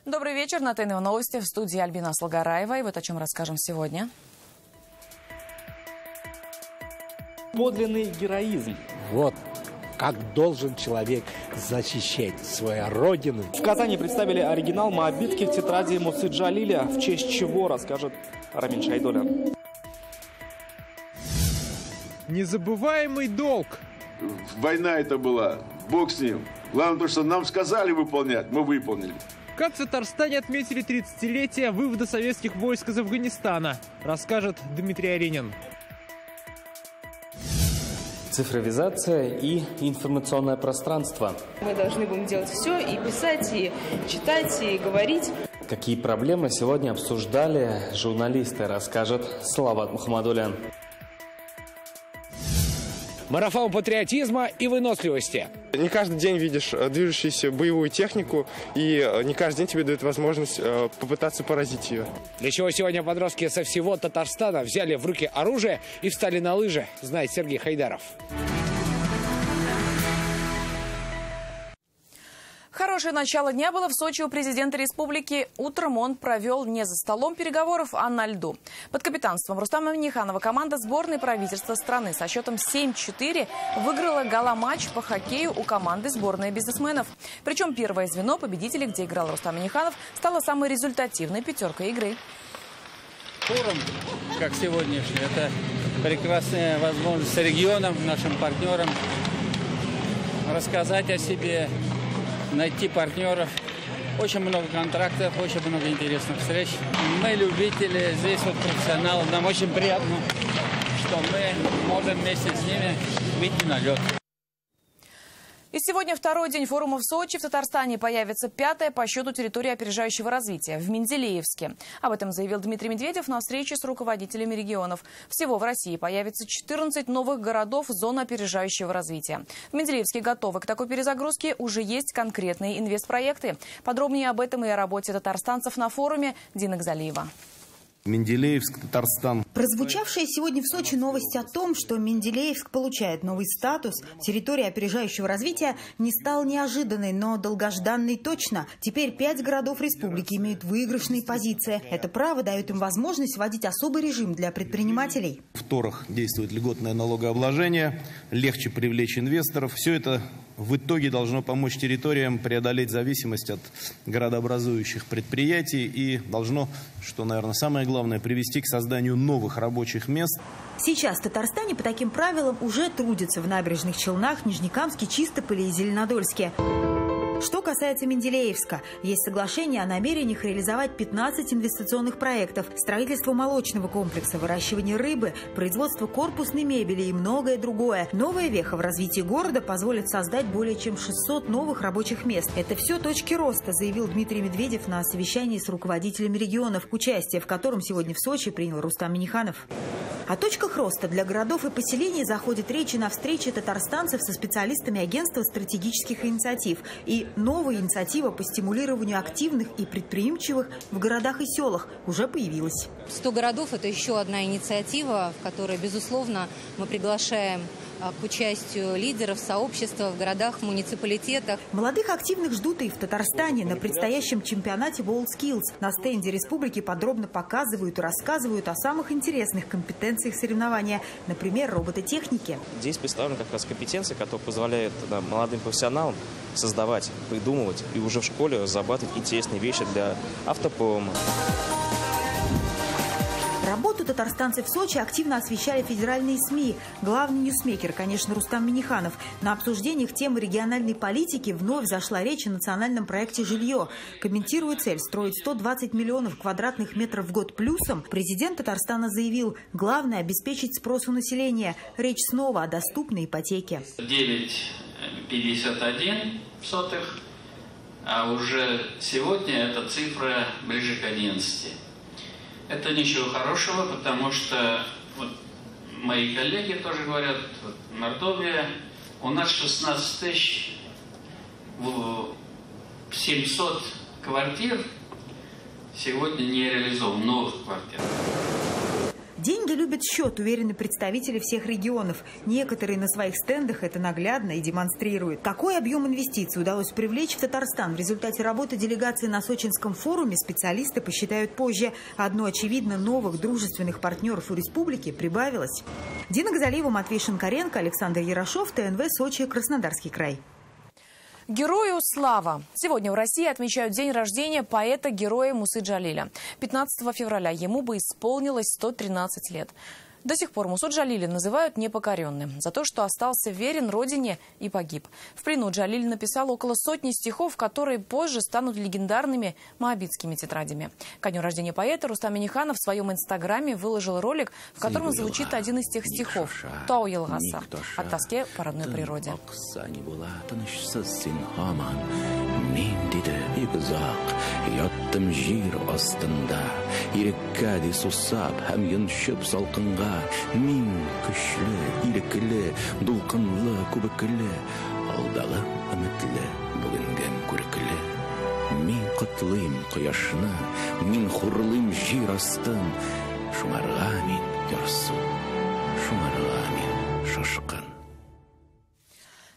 Добрый вечер. На ТНВ новости, в студии Альбина Слугараева. И вот о чем расскажем сегодня. Подлинный героизм. Вот как должен человек защищать свою родину. В Казани представили оригинал моабитки в тетради Мусы Джалиля. В честь чего расскажет Рамин Шайдолян. Незабываемый долг. Война это была. Бог с ним. Главное то, что нам сказали выполнять, мы выполнили. Как в Татарстане отметили 30-летие вывода советских войск из Афганистана, расскажет Дмитрий Аринин. Цифровизация и информационное пространство. Мы должны будем делать все, и писать, и читать, и говорить. Какие проблемы сегодня обсуждали журналисты, расскажет Салават Мухаммадулян. Марафон патриотизма и выносливости. Не каждый день видишь движущуюся боевую технику, и не каждый день тебе дают возможность попытаться поразить ее. Для чего сегодня подростки со всего Татарстана взяли в руки оружие и встали на лыжи, знает Сергей Хайдаров. Хорошее начало дня было в Сочи у президента республики. Утром он провел не за столом переговоров, а на льду. Под капитанством Рустама Минниханова команда сборной правительства страны со счетом 7-4 выиграла гала-матч по хоккею у команды сборной бизнесменов. Причем первое звено победителей, где играл Рустам Минниханов, стало самой результативной пятеркой игры. Форум, как сегодняшний, это прекрасная возможность регионам, нашим партнерам рассказать о себе, найти партнеров. Очень много контрактов, очень много интересных встреч. Мы любители, здесь вот профессионалы. Нам очень приятно, что мы можем вместе с ними выйти на лед. И сегодня второй день форума в Сочи. В Татарстане появится пятая по счету территория опережающего развития в Менделеевске. Об этом заявил Дмитрий Медведев на встрече с руководителями регионов. Всего в России появится 14 новых городов зон опережающего развития. В Менделеевске готовы к такой перезагрузке, уже есть конкретные инвестпроекты. Подробнее об этом и о работе татарстанцев на форуме Дина Гзалиева. Менделеевск, Татарстан. Прозвучавшая сегодня в Сочи новость о том, что Менделеевск получает новый статус территории опережающего развития, не стала неожиданной, но долгожданной точно. Теперь 5 городов республики имеют выигрышные позиции. Это право дает им возможность вводить особый режим для предпринимателей. В торах действует льготное налогообложение, легче привлечь инвесторов. Все это в итоге должно помочь территориям преодолеть зависимость от городообразующих предприятий и должно, что, наверное, самое главное, привести к созданию новых рабочих мест. Сейчас в Татарстане по таким правилам уже трудятся в Набережных Челнах, Нижнекамске, Чистополе и Зеленодольске. Что касается Менделеевска, есть соглашение о намерениях реализовать 15 инвестиционных проектов, строительство молочного комплекса, выращивание рыбы, производство корпусной мебели и многое другое. Новая веха в развитии города позволит создать более чем 600 новых рабочих мест. Это все точки роста, заявил Дмитрий Медведев на совещании с руководителями регионов, участие в котором сегодня в Сочи принял Рустам Минниханов. О точках роста для городов и поселений заходит речь и на встрече татарстанцев со специалистами агентства стратегических инициатив. И новая инициатива по стимулированию активных и предприимчивых в городах и селах уже появилась. 100 городов – это еще одна инициатива, в которой, безусловно, мы приглашаем к участию лидеров сообщества в городах, муниципалитетах. Молодых активных ждут и в Татарстане. На предстоящем чемпионате WorldSkills на стенде республики подробно показывают и рассказывают о самых интересных компетенциях соревнования. Например, робототехники. Здесь представлены как раз компетенции, которые позволяют молодым профессионалам создавать, придумывать и уже в школе разрабатывать интересные вещи для автопрома. Работу татарстанцев в Сочи активно освещали федеральные СМИ. Главный ньюсмейкер, конечно, Рустам Минниханов. На обсуждениях темы региональной политики вновь зашла речь о национальном проекте «Жилье». Комментируя цель строить 120 миллионов квадратных метров в год плюсом, президент Татарстана заявил, главное – обеспечить спрос у населения. Речь снова о доступной ипотеке. 9,51, а уже сегодня эта цифра ближе к 11. Это ничего хорошего, потому что вот мои коллеги тоже говорят, вот, Мордовия, у нас 16 700 квартир сегодня не реализовано, новых квартир. Деньги любят счет, уверены представители всех регионов. Некоторые на своих стендах это наглядно и демонстрируют. Какой объем инвестиций удалось привлечь в Татарстан в результате работы делегации на Сочинском форуме, специалисты посчитают позже. Одно очевидно, новых дружественных партнеров у республики прибавилось. Дина Газалиева, Матвей Шинкаренко, Александр Ярошов, ТНВ, Сочи, Краснодарский край. Герою слава! Сегодня в России отмечают день рождения поэта-героя Мусы Джалиля. 15 февраля ему бы исполнилось 113 лет. До сих пор Мусу Джалиля называют непокоренным за то, что остался верен родине и погиб. В плену Джалиль написал около сотни стихов, которые позже станут легендарными моабитскими тетрадями. Ко дню рождения поэта Рустам Минниханов в своем инстаграме выложил ролик, в котором звучит один из тех стихов «Тау Елгаса» о тоске по родной природе. Мин көчле, ирекле, дулкынлы, күбекле, алдағы үмітле, бүгінген күрекле. Мин құтлыйм құяшны, мин хурлыйм жир астын, шуңарға мин ярсу, шуңарға мин шашқын.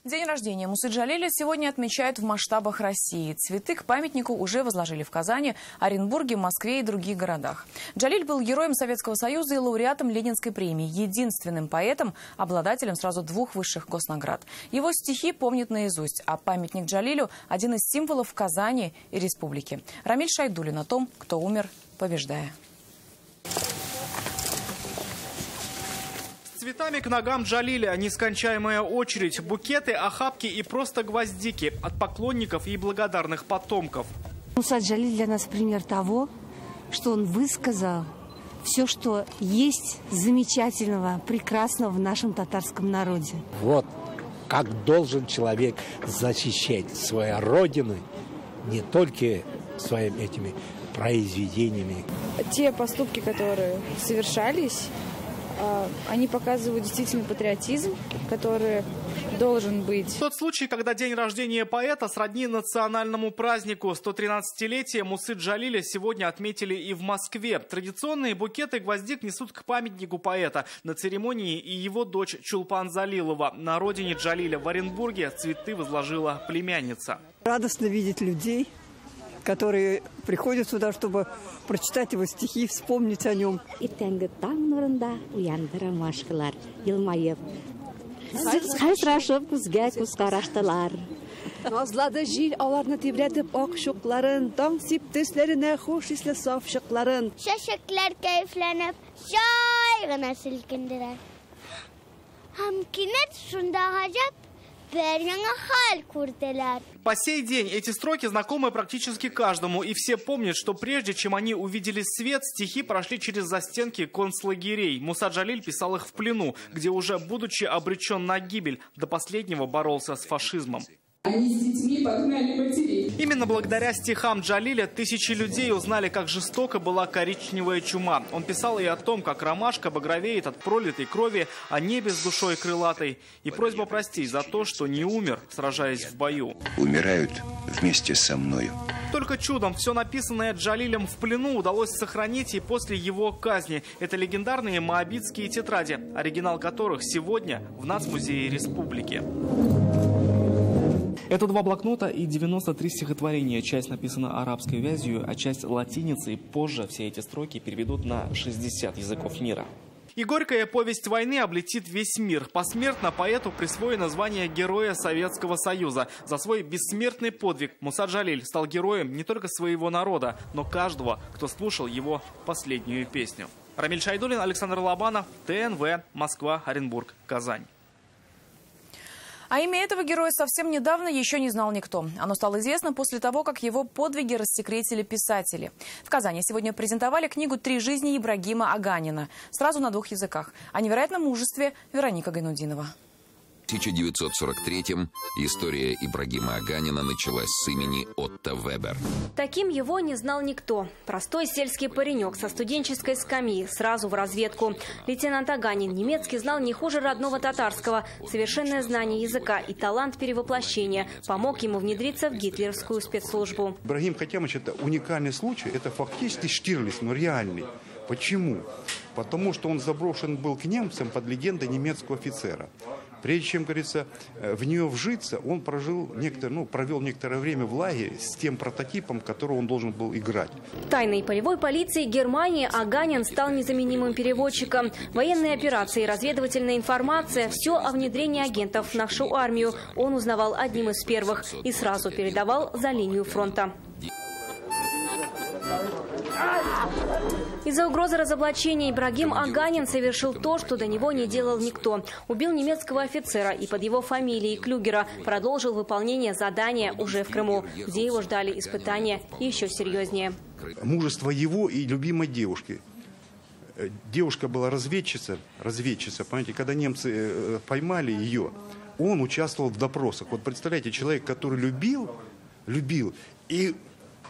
День рождения Мусы Джалиля сегодня отмечают в масштабах России. Цветы к памятнику уже возложили в Казани, Оренбурге, Москве и других городах. Джалиль был героем Советского Союза и лауреатом Ленинской премии, единственным поэтом, обладателем сразу 2 высших госнаград. Его стихи помнят наизусть, а памятник Джалилю – один из символов Казани и республики. Рамиль Шайдуллин о том, кто умер, побеждая. Цветами к ногам Джалиля нескончаемая очередь, букеты, охапки и просто гвоздики от поклонников и благодарных потомков. Муса Джалиль для нас пример того, что он высказал все, что есть замечательного, прекрасного в нашем татарском народе. Вот как должен человек защищать свою родину не только своими этими произведениями. Те поступки, которые совершались, они показывают действительно патриотизм, который должен быть. Тот случай, когда день рождения поэта сродни национальному празднику. 113-летие Мусы Джалиля сегодня отметили и в Москве. Традиционные букеты гвоздик несут к памятнику поэта. На церемонии и его дочь Чулпан Залилова. На родине Джалиля в Оренбурге цветы возложила племянница. Радостно видеть людей, которые приходят сюда, чтобы прочитать его стихи, вспомнить о нем. Назлады жил аларны тибрәтеп ак шукларын, таң сип төсләренә хуш исле саф шыкларын. Чәчәкләр кайфланып, җай гына селкендерә. Һәм кинәт шунда гаҗәп по сей день эти строки знакомы практически каждому, и все помнят, что прежде чем они увидели свет, стихи прошли через застенки концлагерей. Муса Джалиль писал их в плену, где уже, будучи обречен на гибель, до последнего боролся с фашизмом. Они с детьми погнали матерей. Именно благодаря стихам Джалиля тысячи людей узнали, как жестоко была коричневая чума. Он писал и о том, как ромашка багровеет от пролитой крови, о небе с душой крылатой. И просьба простить за то, что не умер, сражаясь в бою. Умирают вместе со мною. Только чудом все написанное Джалилем в плену удалось сохранить и после его казни. Это легендарные моабитские тетради, оригинал которых сегодня в Нацмузее Республики. Это 2 блокнота и 93 стихотворения. Часть написана арабской вязью, а часть латиницей. Позже все эти строки переведут на 60 языков мира. И горькая повесть войны облетит весь мир. Посмертно поэту присвоено звание Героя Советского Союза. За свой бессмертный подвиг Муса Джалиль стал героем не только своего народа, но каждого, кто слушал его последнюю песню. Рамиль Шайдуллин, Александр Лобанов, ТНВ, Москва, Оренбург, Казань. А имя этого героя совсем недавно еще не знал никто. Оно стало известно после того, как его подвиги рассекретили писатели. В Казани сегодня презентовали книгу «Три жизни Ибрагима Аганина». Сразу на 2 языках. О невероятном мужестве Вероника Гайнудинова. В 1943-м история Ибрагима Аганина началась с имени Отто Вебер. Таким его не знал никто. Простой сельский паренек со студенческой скамьи, сразу в разведку. Лейтенант Аганин немецкий знал не хуже родного татарского. Совершенное знание языка и талант перевоплощения помог ему внедриться в гитлеровскую спецслужбу. Ибрагим Хатямович – это уникальный случай, это фактически Штирлиц, но реальный. Почему? потому что он заброшен был к немцам под легендой немецкого офицера. Прежде чем, говорится, в нее вжиться, он провел некоторое время в лагере с тем прототипом, которого он должен был играть. В тайной полевой полиции Германии Аганин стал незаменимым переводчиком. Военные операции, разведывательная информация – все о внедрении агентов в нашу армию. Он узнавал одним из первых и сразу передавал за линию фронта. Из-за угрозы разоблачения Ибрагим Аганин совершил то, что до него не делал никто. Убил немецкого офицера и под его фамилией Клюгера продолжил выполнение задания уже в Крыму, где его ждали испытания еще серьезнее. Мужество его и любимой девушки. Девушка была разведчица, понимаете, когда немцы поймали ее, он участвовал в допросах. Вот представляете, человек, который любил, и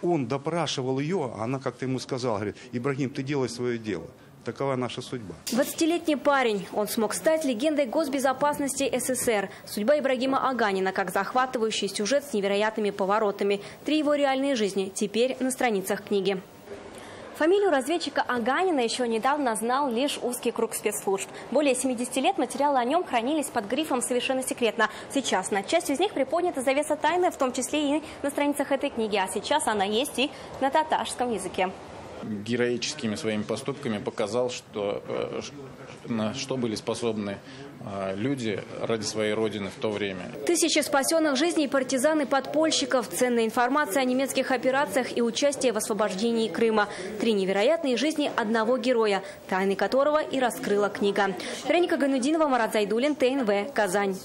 он допрашивал ее, а она как-то ему сказала, говорит: Ибрагим, ты делай свое дело. Такова наша судьба. 20-летний парень. Он смог стать легендой госбезопасности СССР. Судьба Ибрагима Аганина как захватывающий сюжет с невероятными поворотами. 3 его реальные жизни теперь на страницах книги. Фамилию разведчика Аганина еще недавно знал лишь узкий круг спецслужб. Более 70 лет материалы о нем хранились под грифом «Совершенно секретно». Сейчас над частью из них приподнята завеса тайны, в том числе и на страницах этой книги. А сейчас она есть и на татарском языке. Героическими своими поступками показал, на что были способны люди ради своей родины в то время. Тысячи спасенных жизней партизан и подпольщиков, ценная информация о немецких операциях и участие в освобождении Крыма. 3 невероятные жизни одного героя, тайны которого и раскрыла книга. Вероника Ганудинова, Марат Зайдуллин, ТНВ, Казань.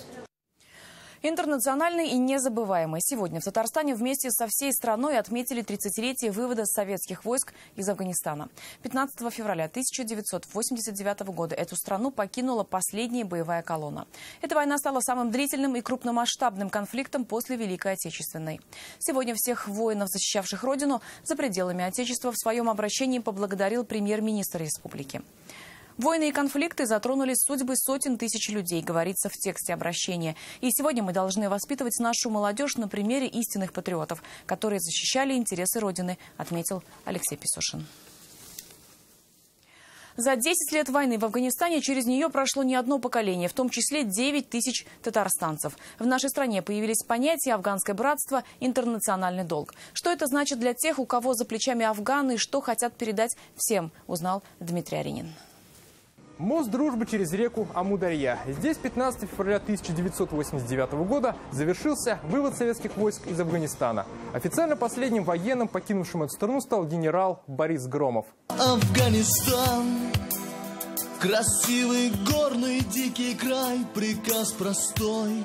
Интернациональный и незабываемый. Сегодня в Татарстане вместе со всей страной отметили 30-летие вывода советских войск из Афганистана. 15 февраля 1989 года эту страну покинула последняя боевая колонна. Эта война стала самым длительным и крупномасштабным конфликтом после Великой Отечественной. Сегодня всех воинов, защищавших Родину за пределами Отечества, в своем обращении поблагодарил премьер-министр республики. Войны и конфликты затронули судьбы сотен тысяч людей, говорится в тексте обращения. И сегодня мы должны воспитывать нашу молодежь на примере истинных патриотов, которые защищали интересы Родины, отметил Алексей Песошин. За 10 лет войны в Афганистане через нее прошло не одно поколение, в том числе 9 тысяч татарстанцев. В нашей стране появились понятия «афганское братство», «интернациональный долг». Что это значит для тех, у кого за плечами афганы, и что хотят передать всем, узнал Дмитрий Аринин. Мост дружбы через реку Амударья. Здесь 15 февраля 1989 года завершился вывод советских войск из Афганистана. Официально последним военным, покинувшим эту страну, стал генерал Борис Громов. Афганистан, красивый горный дикий край, приказ простой.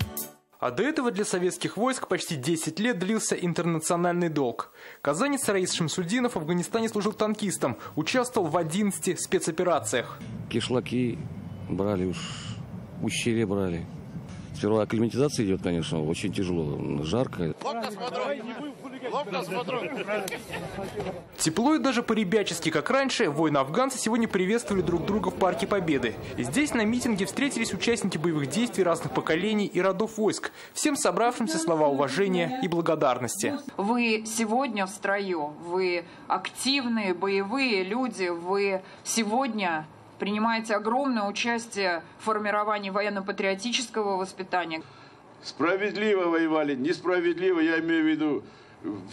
А до этого для советских войск почти 10 лет длился интернациональный долг. Казанец Раис Шамсудинов в Афганистане служил танкистом, участвовал в 11 спецоперациях. Кишлаки брали, ущелье брали. Сперва акклиматизация идет, конечно, очень тяжело, жарко. Тепло и даже по-ребячески, как раньше, воины-афганцы сегодня приветствовали друг друга в Парке Победы. Здесь на митинге встретились участники боевых действий разных поколений и родов войск. Всем собравшимся слова уважения и благодарности. Вы сегодня в строю, вы активные, боевые люди, вы сегодня принимаете огромное участие в формировании военно-патриотического воспитания. Справедливо воевали, несправедливо, я имею в виду,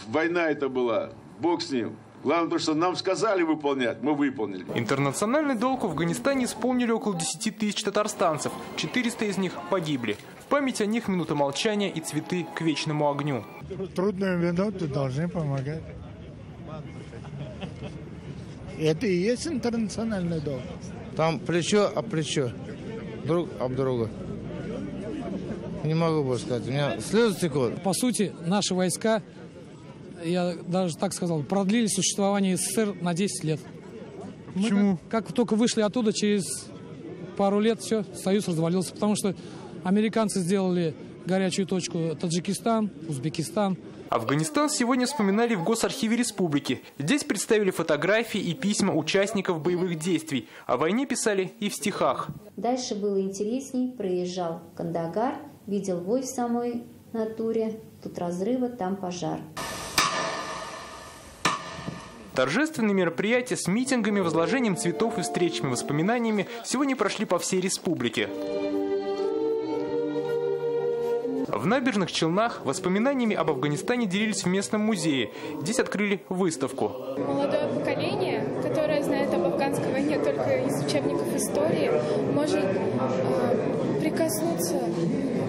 война это была, бог с ним. Главное то, что нам сказали выполнять, мы выполнили. Интернациональный долг в Афганистане исполнили около 10 тысяч татарстанцев, 400 из них погибли. В память о них минута молчания и цветы к вечному огню. Трудную минуту должны помогать. Это и есть интернациональный долг. Там плечо об плечо, друг об друга. Не могу больше сказать, у меня слезы текут. По сути, наши войска, я даже так сказал, продлили существование СССР на 10 лет. Почему? Как только вышли оттуда, через пару лет все, Союз развалился, потому что американцы сделали горячую точку Таджикистан, Узбекистан. Афганистан сегодня вспоминали в Госархиве Республики. Здесь представили фотографии и письма участников боевых действий. О войне писали и в стихах. Дальше было интересней. Проезжал Кандагар, видел бой в самой натуре. Тут разрывы, там пожар. Торжественные мероприятия с митингами, возложением цветов и встречами воспоминаниями сегодня прошли по всей республике. В Набережных Челнах воспоминаниями об Афганистане делились в местном музее. Здесь открыли выставку. Молодое поколение, которое знает об афганской войне только из учебников истории, может прикоснуться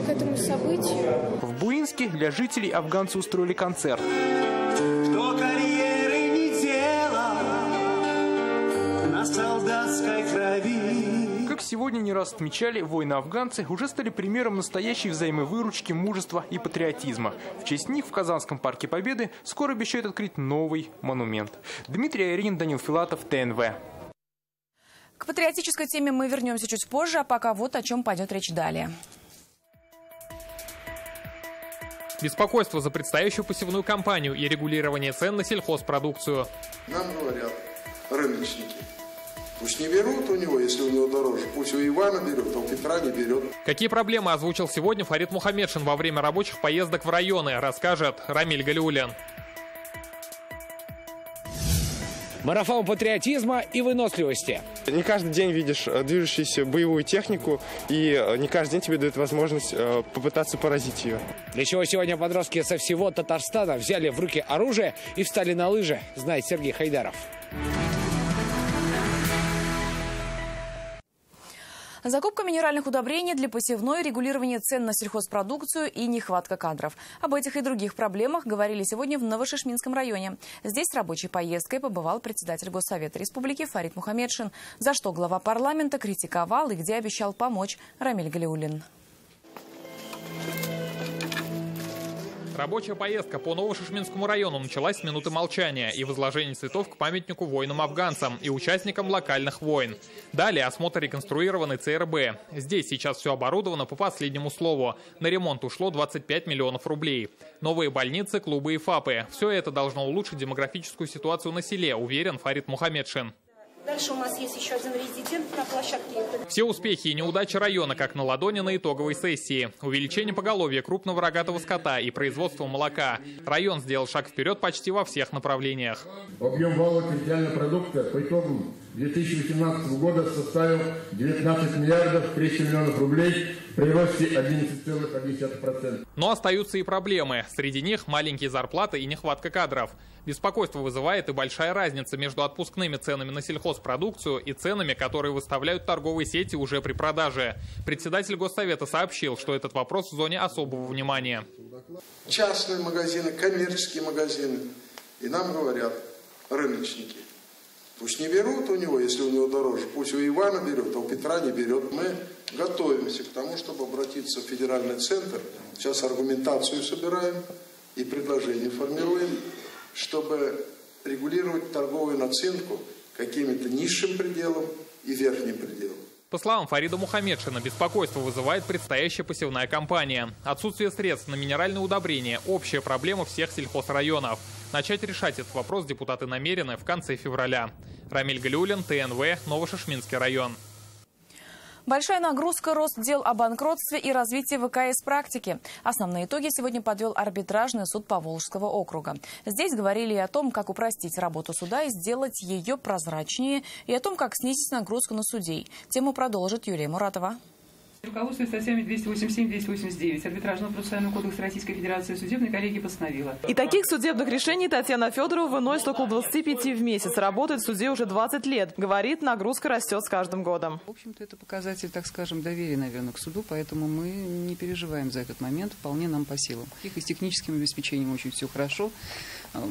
к этому событию. В Буинске для жителей афганцы устроили концерт. Кто карьеры не делал на солдатской крови. Как сегодня не раз отмечали, воины-афганцы уже стали примером настоящей взаимовыручки, мужества и патриотизма. В честь них в Казанском парке Победы скоро обещают открыть новый монумент. Дмитрий Аярин, Данил Филатов, ТНВ. К патриотической теме мы вернемся чуть позже, а пока вот о чем пойдет речь далее. Беспокойство за предстоящую посевную кампанию и регулирование цен на сельхозпродукцию. Нам говорят рыночники. Пусть не берут у него, если у него дороже. Пусть у Ивана берет, а у Петра не берет. Какие проблемы озвучил сегодня Фарид Мухаммедшин во время рабочих поездок в районы, расскажет Рамиль Галиуллин. Марафон патриотизма и выносливости. Не каждый день видишь движущуюся боевую технику, и не каждый день тебе дают возможность попытаться поразить ее. Для чего сегодня подростки со всего Татарстана взяли в руки оружие и встали на лыжи, знает Сергей Хайдаров. Закупка минеральных удобрений для посевной, регулирование цен на сельхозпродукцию и нехватка кадров. Об этих и других проблемах говорили сегодня в Новошишминском районе. Здесь с рабочей поездкой побывал председатель Госсовета Республики Фарид Мухаммедшин, за что глава парламента критиковал и где обещал помочь Рамиль Галиуллин. Рабочая поездка по Новошишминскому району началась с минуты молчания и возложения цветов к памятнику воинам-афганцам и участникам локальных войн. Далее осмотр реконструированной ЦРБ. Здесь сейчас все оборудовано по последнему слову. На ремонт ушло 25 миллионов рублей. Новые больницы, клубы и ФАПы. Все это должно улучшить демографическую ситуацию на селе, уверен Фарид Мухаммедшин. Дальше у нас есть еще один резидент на площадке. Все успехи и неудачи района как на ладони на итоговой сессии. Увеличение поголовья крупного рогатого скота и производство молока. Район сделал шаг вперед почти во всех направлениях. Объем валового территориального продукта по итогам 2018 года составил 19 миллиардов 300 миллионов рублей при росте 11,1%. Но остаются и проблемы. Среди них маленькие зарплаты и нехватка кадров. Беспокойство вызывает и большая разница между отпускными ценами на сельхозпродукцию и ценами, которые выставляют торговые сети уже при продаже. Председатель Госсовета сообщил, что этот вопрос в зоне особого внимания. Частные магазины, коммерческие магазины. И нам говорят рыночники. Пусть не берут у него, если у него дороже. Пусть у Ивана берет, а у Петра не берет. Мы готовимся к тому, чтобы обратиться в федеральный центр. Сейчас аргументацию собираем и предложение формируем, чтобы регулировать торговую наценку каким-то низшим пределом и верхним пределом. По словам Фарида Мухаммедшина, беспокойство вызывает предстоящая посевная кампания. Отсутствие средств на минеральные удобрения – общая проблема всех сельхозрайонов. Начать решать этот вопрос депутаты намерены в конце февраля. Рамиль Галиуллин, ТНВ, Новошишминский район. Большая нагрузка, рост дел о банкротстве и развитие ВКС практики. Основные итоги сегодня подвел арбитражный суд Поволжского округа. Здесь говорили и о том, как упростить работу суда и сделать ее прозрачнее, и о том, как снизить нагрузку на судей. Тему продолжит Юлия Муратова. Руководствуясь статьями 287-289 Арбитражного процессуального кодекса Российской Федерации, судебная коллегия постановила. И таких судебных решений Татьяна Федорова выносит около 25 в месяц. Работает в суде уже 20 лет. Говорит, нагрузка растет с каждым годом. В общем-то, это показатель, так скажем, доверия, наверное, к суду, поэтому мы не переживаем за этот момент, вполне нам по силам. И с техническим обеспечением очень все хорошо.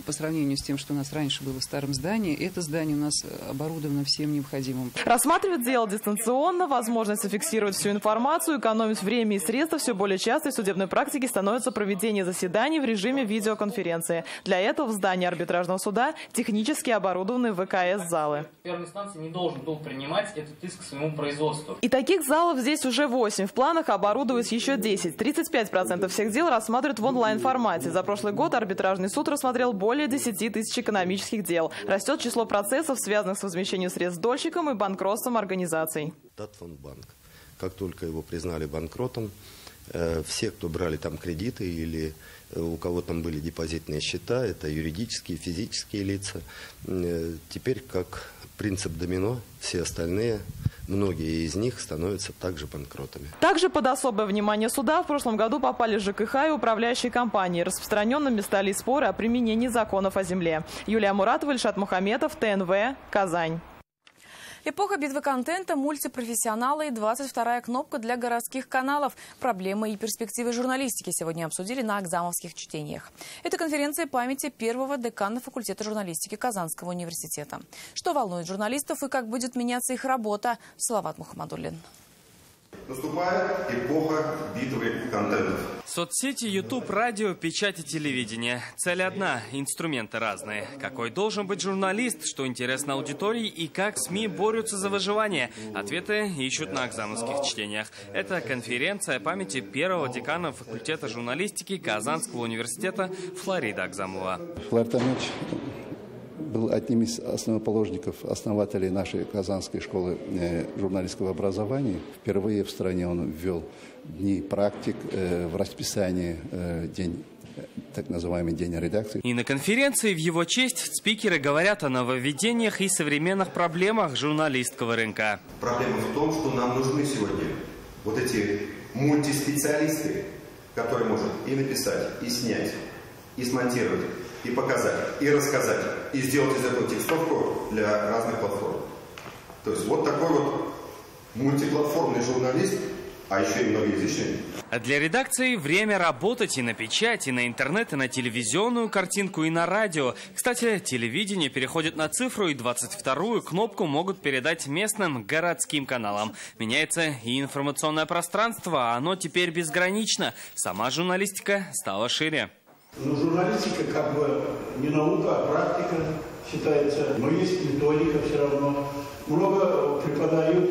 По сравнению с тем, что у нас раньше было в старом здании, это здание у нас оборудовано всем необходимым. Рассматривать дело дистанционно, возможность зафиксировать всю информацию, экономить время и средства все более часто в судебной практике становится проведение заседаний в режиме видеоконференции. Для этого в здании арбитражного суда технически оборудованы ВКС-залы. Первой инстанции не должен был принимать этот иск к своему производству. И таких залов здесь уже 8. В планах оборудовать еще 10. 35% всех дел рассматривают в онлайн-формате. За прошлый год арбитражный суд рассмотрел более 10 тысяч экономических дел. Растет число процессов, связанных с возмещением средств дольщиком и банкротством организаций. Татфонбанк. Как только его признали банкротом, Все, кто брали там кредиты или у кого там были депозитные счета, это юридические, физические лица. Теперь, как принцип домино, все остальные, многие из них становятся также банкротами. Также под особое внимание суда в прошлом году попали ЖКХ и управляющие компании. Распространенными стали споры о применении законов о земле. Юлия Муратова, Ильшат Мухаметов, ТНВ, Казань. Эпоха битвы контента, мультипрофессионалы и 22-я кнопка для городских каналов. Проблемы и перспективы журналистики сегодня обсудили на Акзамовских чтениях. Это конференция памяти первого декана факультета журналистики Казанского университета. Что волнует журналистов и как будет меняться их работа? Салават Мухаммадуллин. Наступает эпоха битвы контентов. Соцсети, YouTube, радио, печать и телевидение. Цель одна, инструменты разные. Какой должен быть журналист, что интересно аудитории и как СМИ борются за выживание? Ответы ищут на Акзамовских чтениях. Это конференция памяти первого декана факультета журналистики Казанского университета Флорида Акзамова. Флорид Амирович был одним из основоположников, основателей нашей Казанской школы журналистского образования. Впервые в стране он ввел дни практик в расписании, так называемый день редакции. И на конференции в его честь спикеры говорят о нововведениях и современных проблемах журналистского рынка. Проблема в том, что нам нужны сегодня вот эти мультиспециалисты, которые могут и написать, и снять, и смонтировать, и показать, и рассказать, и сделать из этого текстовку для разных платформ. То есть вот такой вот мультиплатформный журналист, а еще и многоязычный. А для редакции время работать и на печать, и на интернет, и на телевизионную картинку, и на радио. Кстати, телевидение переходит на цифру, и 22-ю кнопку могут передать местным городским каналам. Меняется и информационное пространство, а оно теперь безгранично. Сама журналистика стала шире. Но журналистика как бы не наука, а практика считается. Но есть методика все равно. Много преподают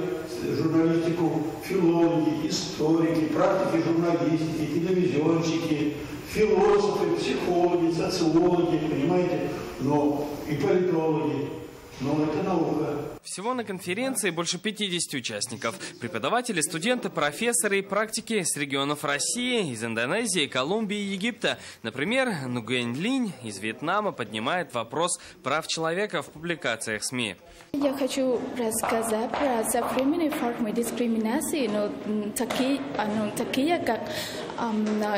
журналистику филологи, историки, практики журналистики, телевизионщики, философы, психологи, социологи, понимаете? Но и политологи. Но это наука. Всего на конференции больше 50 участников. Преподаватели, студенты, профессоры и практики с регионов России, из Индонезии, Колумбии и Египта. Например, Нугуэнь Линь из Вьетнама поднимает вопрос прав человека в публикациях СМИ. Я хочу рассказать про современные формы дискриминации, но такие как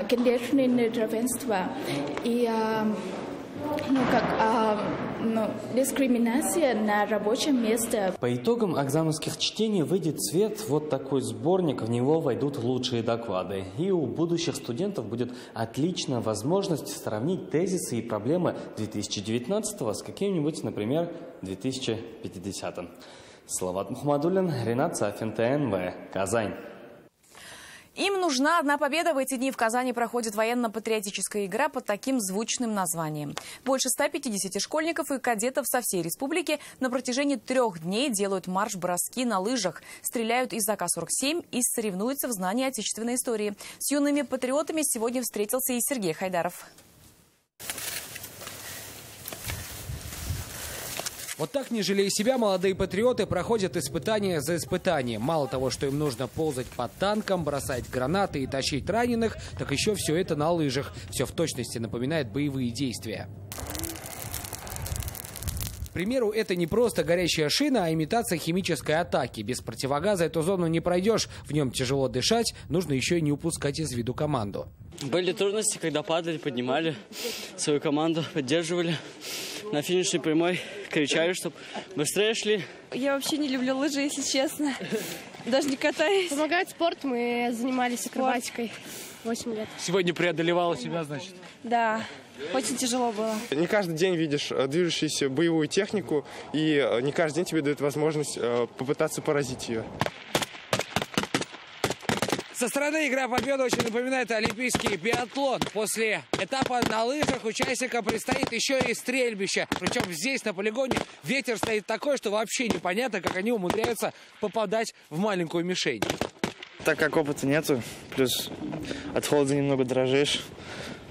гендерное неравенство и дискриминация на рабочем месте. По итогам акзамовских чтений выйдет в свет вот такой сборник. В него войдут лучшие доклады. И у будущих студентов будет отличная возможность сравнить тезисы и проблемы 2019-го с каким-нибудь, например, 2050-м. Салават Мухаммадуллин, Ренат Сафин, ТНВ, Казань. Им нужна одна победа. В эти дни в Казани проходит военно-патриотическая игра под таким звучным названием. Больше 150 школьников и кадетов со всей республики на протяжении 3 дней делают марш-броски на лыжах, стреляют из АК-47 и соревнуются в знании отечественной истории. С юными патриотами сегодня встретился и Сергей Хайдаров. Вот так, не жалея себя, молодые патриоты проходят испытание за испытанием. Мало того, что им нужно ползать под танком, бросать гранаты и тащить раненых, так еще все это на лыжах. Все в точности напоминает боевые действия. К примеру, это не просто горящая шина, а имитация химической атаки. Без противогаза эту зону не пройдешь, в нем тяжело дышать, нужно еще и не упускать из виду команду. Были трудности, когда падали, поднимали свою команду, поддерживали. На финишной прямой кричали, чтобы быстрее шли. Я вообще не люблю лыжи, если честно. Даже не катаюсь. Помогает спорт, мы занимались акробатикой 8 лет. Сегодня преодолевала себя, значит? Да, очень тяжело было. Не каждый день видишь движущуюся боевую технику, и не каждый день тебе дают возможность попытаться поразить ее. Со стороны игра победы очень напоминает олимпийский биатлон. После этапа на лыжах участникам предстоит еще и стрельбище. Причем здесь, на полигоне, ветер стоит такой, что вообще непонятно, как они умудряются попадать в маленькую мишень. Так как опыта нету, плюс от холода немного дрожишь,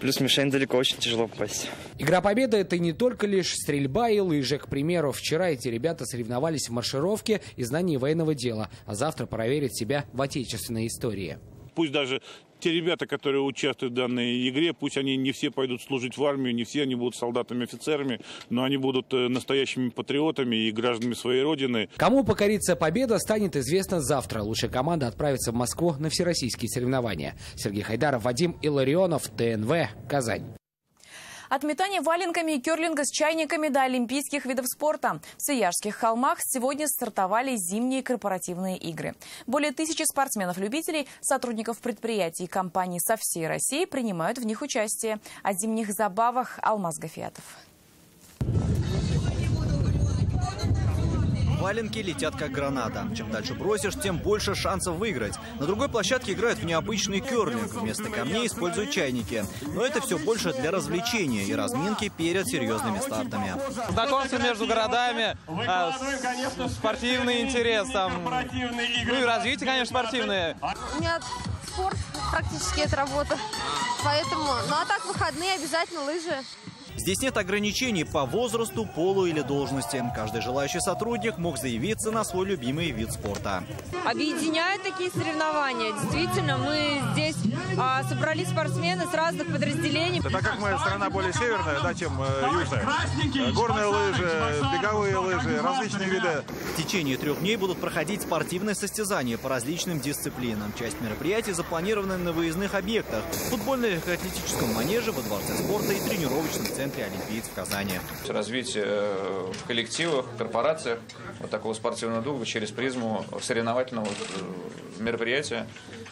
плюс мишень далеко, очень тяжело попасть. Игра победы — это не только лишь стрельба и лыжи. К примеру, вчера эти ребята соревновались в маршировке и знании военного дела, а завтра проверят себя в отечественной истории. Пусть даже те ребята, которые участвуют в данной игре, пусть они не все пойдут служить в армию, не все они будут солдатами, офицерами, но они будут настоящими патриотами и гражданами своей родины. Кому покорится победа, станет известно завтра. Лучшая команда отправится в Москву на всероссийские соревнования. Сергей Хайдаров, Вадим Илларионов, ТНВ, Казань. От метания валенками и керлинга с чайниками до олимпийских видов спорта. В Свияжских холмах сегодня стартовали зимние корпоративные игры. Более 1000 спортсменов-любителей, сотрудников предприятий и компаний со всей России принимают в них участие. О зимних забавах Алмаз Гафиатов. Валенки летят как граната. Чем дальше бросишь, тем больше шансов выиграть. На другой площадке играют в необычный керлинг. Вместо камней используют чайники. Но это все больше для развлечения и разминки перед серьезными стартами. Знакомство между городами, спортивный интерес, ну и развитие, конечно, спортивное. У меня спорт, практически это работа. Поэтому, ну а так выходные обязательно лыжи. Здесь нет ограничений по возрасту, полу или должности. Каждый желающий сотрудник мог заявиться на свой любимый вид спорта. Объединяют такие соревнования. Действительно, мы здесь собрались спортсмены с разных подразделений. Так как мы страна более северная, да, чем южная. Горные лыжи, беговые лыжи, различные виды. В течение 3 дней будут проходить спортивные состязания по различным дисциплинам. Часть мероприятий запланирована на выездных объектах. В футбольно-атлетическом манеже, во дворце спорта и тренировочном центре «Олимпиец» в Казани. Развитие в коллективах, корпорациях вот такого спортивного духа через призму соревновательного мероприятия.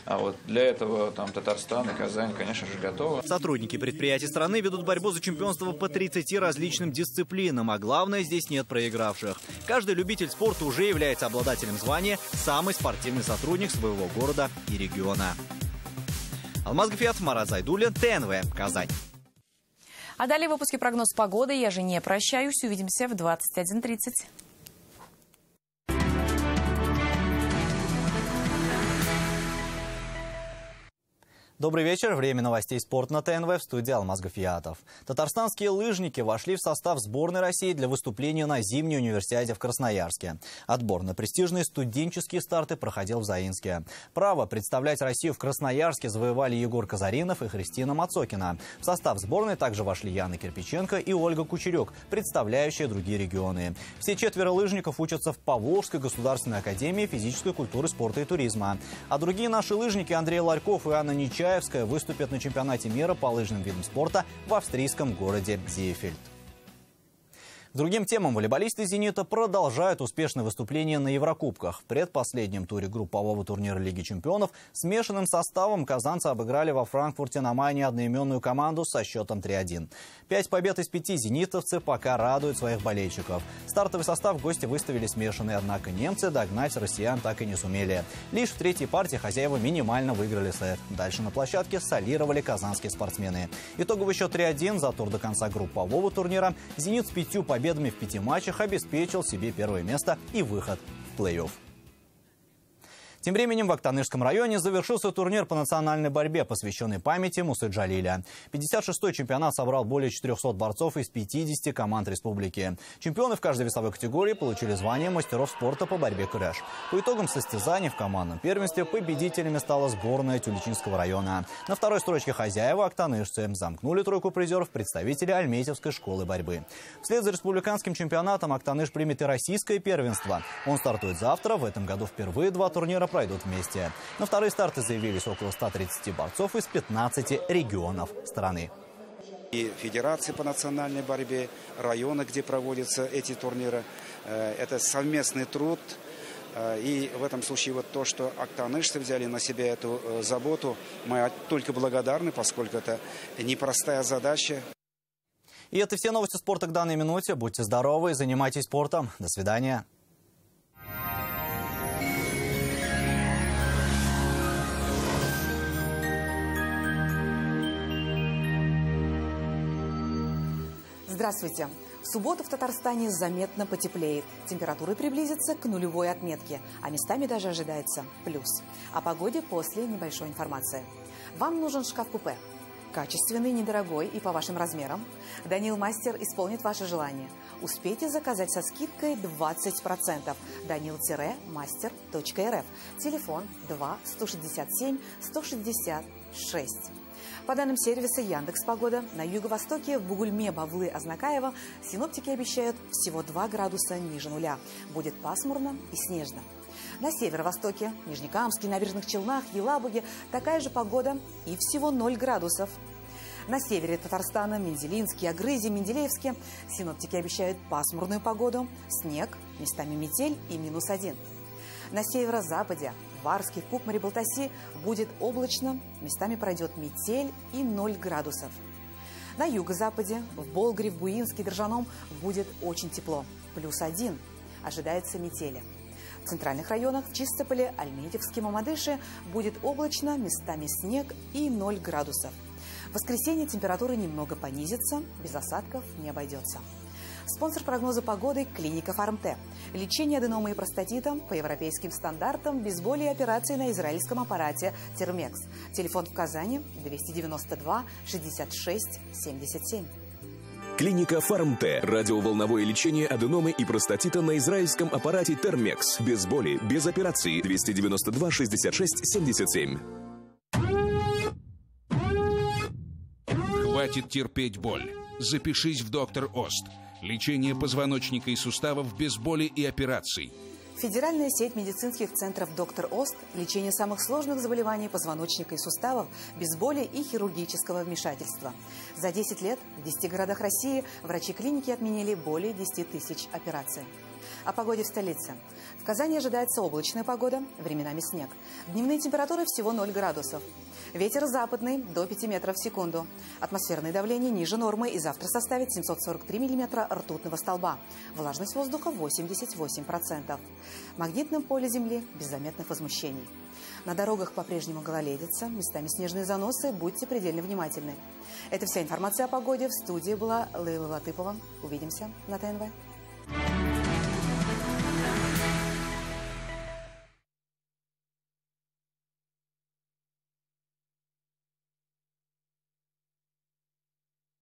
А вот для этого Татарстан и Казань, конечно же, готовы. Сотрудники предприятий страны ведут борьбу за чемпионство по 30 различным дисциплинам, а главное, здесь нет проигравших. Каждый любитель спорта уже является обладателем звания «Самый спортивный сотрудник своего города и региона». Алмаз Гафиатов, Марат Зайдуллин, ТНВ, Казань. А далее в выпуске прогноз погоды. Я же не прощаюсь. Увидимся в 21:30. Добрый вечер. Время новостей спорта на ТНВ, в студии Алмаз Гафиатов. Татарстанские лыжники вошли в состав сборной России для выступления на зимней универсиаде в Красноярске. Отбор на престижные студенческие старты проходил в Заинске. Право представлять Россию в Красноярске завоевали Егор Казаринов и Христина Мацокина. В состав сборной также вошли Яна Кирпиченко и Ольга Кучерек, представляющие другие регионы. Все 4 лыжников учатся в Поволжской государственной академии физической культуры, спорта и туризма. А другие наши лыжники Андрей Ларьков и Анна Нечаевская выступят на чемпионате мира по лыжным видам спорта в австрийском городе Зиефельд. К другим темам волейболисты «Зенита» продолжают успешное выступление на Еврокубках. В предпоследнем туре группового турнира Лиги чемпионов смешанным составом казанцы обыграли во Франкфурте на Майне одноименную команду со счетом 3-1. 5 побед из 5 зенитовцы пока радуют своих болельщиков. Стартовый состав гости выставили смешанный, однако немцы догнать россиян так и не сумели. Лишь в третьей партии хозяева минимально выиграли сет. Дальше на площадке солировали казанские спортсмены. Итоговый счет 3-1 за тур до конца группового турнира. «Зенит» с 5 победами в 5 матчах обеспечил себе первое место и выход в плей-офф. Тем временем в Актанышском районе завершился турнир по национальной борьбе, посвященный памяти Мусы Джалиля. 56-й чемпионат собрал более 400 борцов из 50 команд республики. Чемпионы в каждой весовой категории получили звание мастеров спорта по борьбе «Крэш». По итогам состязаний в командном первенстве победителями стала сборная Тюльчинского района. На второй строчке хозяева актанышцы. Замкнули тройку призеров представители Альметьевской школы борьбы. Вслед за республиканским чемпионатом Актаныш примет и российское первенство. Он стартует завтра. В этом году впервые 2 турнира пройдут вместе. На вторые старты заявились около 130 борцов из 15 регионов страны. И федерации по национальной борьбе, районы, где проводятся эти турниры, это совместный труд. И в этом случае вот то, что актанышцы взяли на себя эту заботу, мы только благодарны, поскольку это непростая задача. И это все новости спорта к данной минуте. Будьте здоровы, занимайтесь спортом. До свидания. Здравствуйте. В субботу в Татарстане заметно потеплеет. Температура приблизится к нулевой отметке, а местами даже ожидается плюс. О погоде после небольшой информации. Вам нужен шкаф-купе. Качественный, недорогой и по вашим размерам. Данил Мастер исполнит ваше желание. Успейте заказать со скидкой 20%. Данил-мастер.рф. Телефон 2 167 166. По данным сервиса Яндекс.Погода, на юго-востоке в Бугульме, Бавлы, Азнакаево синоптики обещают всего 2 градуса ниже нуля. Будет пасмурно и снежно. На северо-востоке, Нижнекамске, Набережных Челнах, Елабуге такая же погода и всего 0 градусов. На севере Татарстана, Мензелинске, Агрызе, Менделеевске синоптики обещают пасмурную погоду, снег, местами метель и -1. На северо-западе, в Варске, в Кукмаре, Балтаси будет облачно, местами пройдет метель и 0 градусов. На юго-западе, в Болгаре, в Буинске, Держаном будет очень тепло, +1. Ожидается метели. В центральных районах, в Чистополе, Альметьевске, Мамадыше будет облачно, местами снег и 0 градусов. В воскресенье температура немного понизится, без осадков не обойдется. Спонсор прогноза погоды – клиника Фармте. Лечение аденомы и простатита по европейским стандартам, без боли и операции на израильском аппарате Термекс. Телефон в Казани 292 66 77. Клиника Фармте. Радиоволновое лечение аденомы и простатита на израильском аппарате Термекс. Без боли, без операции. 292 66 77. Хватит терпеть боль. Запишись в доктор Ост. Лечение позвоночника и суставов без боли и операций. Федеральная сеть медицинских центров «Доктор Ост» – лечение самых сложных заболеваний позвоночника и суставов без боли и хирургического вмешательства. За 10 лет в 10 городах России врачи клиники отменили более 10 тысяч операций. О погоде в столице. В Казани ожидается облачная погода, временами снег. Дневные температуры всего 0 градусов. Ветер западный до 5 метров в секунду. Атмосферное давление ниже нормы и завтра составит 743 миллиметра ртутного столба. Влажность воздуха 88%. В магнитном поле Земли без заметных возмущений. На дорогах по-прежнему гололедица, местами снежные заносы, будьте предельно внимательны. Это вся информация о погоде. В студии была Лейла Латыпова. Увидимся на ТНВ.